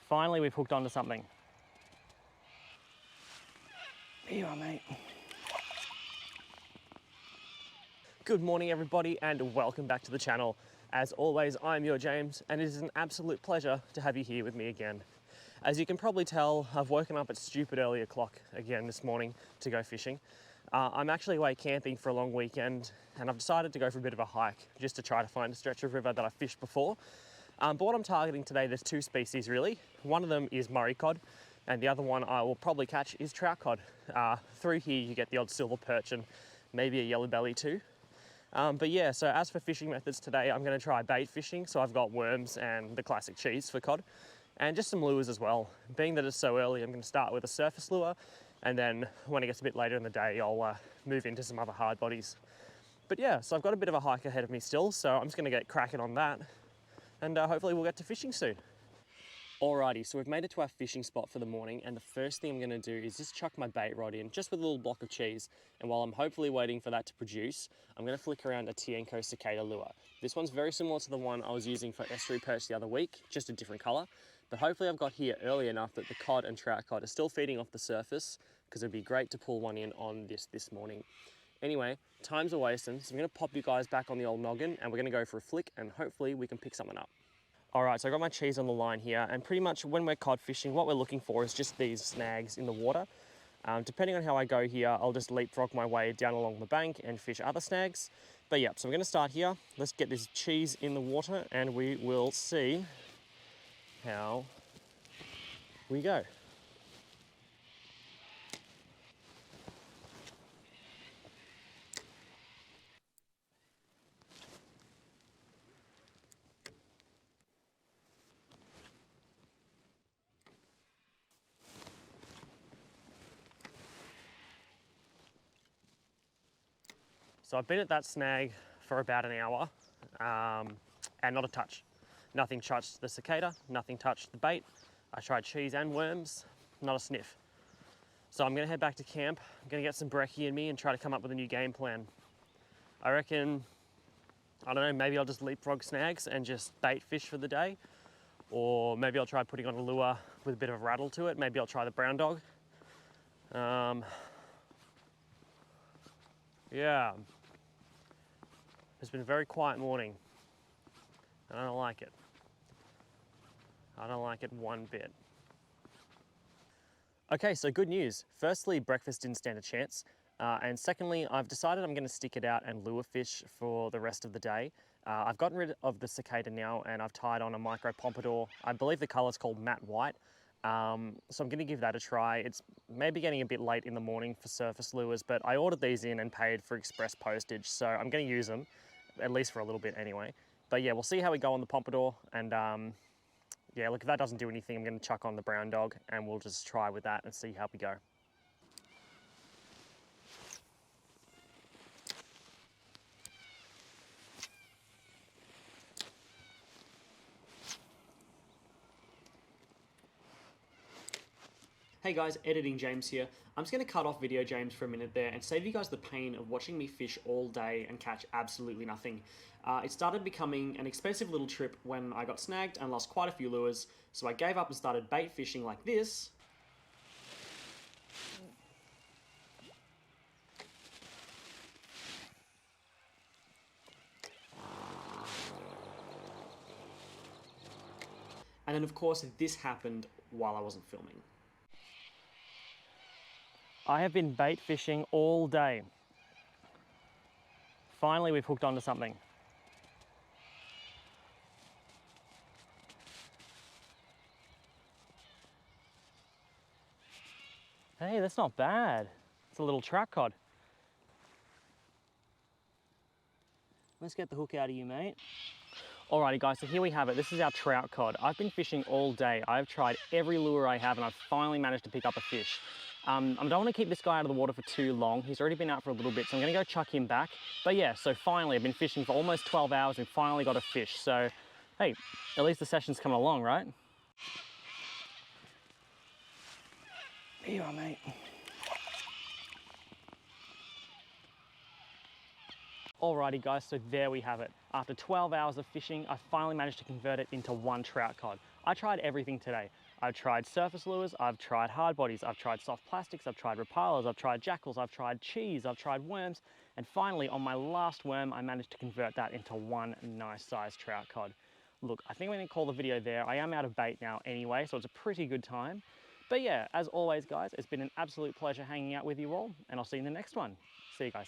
Finally, we've hooked onto something. Here you are, mate. Good morning, everybody, and welcome back to the channel. As always, I'm your James, and it is an absolute pleasure to have you here with me again. As you can probably tell, I've woken up at stupid early o'clock again this morning to go fishing. I'm actually away camping for a long weekend, and I've decided to go for a bit of a hike just to try to find a stretch of river that I've fished before. But what I'm targeting today, there's two species really. One of them is Murray cod, and the other one I will probably catch is trout cod. Through here you get the odd silver perch and maybe a yellow belly too. But yeah, so as for fishing methods today, I'm going to try bait fishing. So I've got worms and the classic cheese for cod, and just some lures as well. Being that it's so early, I'm going to start with a surface lure, and then when it gets a bit later in the day, I'll move into some other hard bodies. But yeah, so I've got a bit of a hike ahead of me still, so I'm just going to get cracking on that, and hopefully we'll get to fishing soon. Alrighty, so we've made it to our fishing spot for the morning, and the first thing I'm going to do is just chuck my bait rod in, just with a little block of cheese, and while I'm hopefully waiting for that to produce, I'm going to flick around a Tienko cicada lure. This one's very similar to the one I was using for estuary perch the other week, just a different colour, but hopefully I've got here early enough that the cod and trout cod are still feeding off the surface, because it'd be great to pull one in on this morning. Anyway, time's a wasting, so I'm going to pop you guys back on the old noggin, and we're going to go for a flick, and hopefully we can pick something up. All right, so I got my cheese on the line here, and pretty much when we're cod fishing, what we're looking for is just these snags in the water. Depending on how I go here, I'll just leapfrog my way down along the bank and fish other snags. But yeah, so I'm gonna start here. Let's get this cheese in the water and we will see how we go. So I've been at that snag for about an hour and not a touch. Nothing touched the cicada, nothing touched the bait. I tried cheese and worms, not a sniff. So I'm gonna head back to camp. I'm gonna get some brekkie in me and try to come up with a new game plan. I reckon, I don't know, maybe I'll just leapfrog snags and just bait fish for the day. Or maybe I'll try putting on a lure with a bit of rattle to it. Maybe I'll try the brown dog. Yeah. It's been a very quiet morning. I don't like it. I don't like it one bit. Okay, so good news. Firstly, breakfast didn't stand a chance. And secondly, I've decided I'm gonna stick it out and lure fish for the rest of the day. I've gotten rid of the cicada now and I've tied on a micro pompadour. I believe the color's called matte white. So I'm gonna give that a try. It's maybe getting a bit late in the morning for surface lures, but I ordered these in and paid for express postage, so I'm gonna use them, at least for a little bit anyway. But yeah, we'll see how we go on the pompadour, and yeah, look, if that doesn't do anything, I'm gonna chuck on the brown dog and we'll just try with that and see how we go. Hey guys, Editing James here. I'm just going to cut off Video James for a minute there and save you guys the pain of watching me fish all day and catch absolutely nothing. It started becoming an expensive little trip when I got snagged and lost quite a few lures, so I gave up and started bait fishing like this. And then of course this happened while I wasn't filming. I have been bait fishing all day. Finally, we've hooked onto something. Hey, that's not bad. It's a little trout cod. Let's get the hook out of you, mate. Alrighty guys, so here we have it. This is our trout cod. I've been fishing all day. I've tried every lure I have and I've finally managed to pick up a fish. I don't want to keep this guy out of the water for too long. He's already been out for a little bit, so I'm going to go chuck him back. But yeah, so finally, I've been fishing for almost 12 hours and finally got a fish. So, hey, at least the session's coming along, right? Here you are, mate. Alrighty guys, so there we have it. After 12 hours of fishing, I finally managed to convert it into one trout cod. I tried everything today. I've tried surface lures, I've tried hard bodies, I've tried soft plastics, I've tried repilers, I've tried jackals, I've tried cheese, I've tried worms, and finally on my last worm, I managed to convert that into one nice sized trout cod. Look, I think we can call the video there. I am out of bait now anyway, so it's a pretty good time. But yeah, as always guys, it's been an absolute pleasure hanging out with you all, and I'll see you in the next one. See you guys.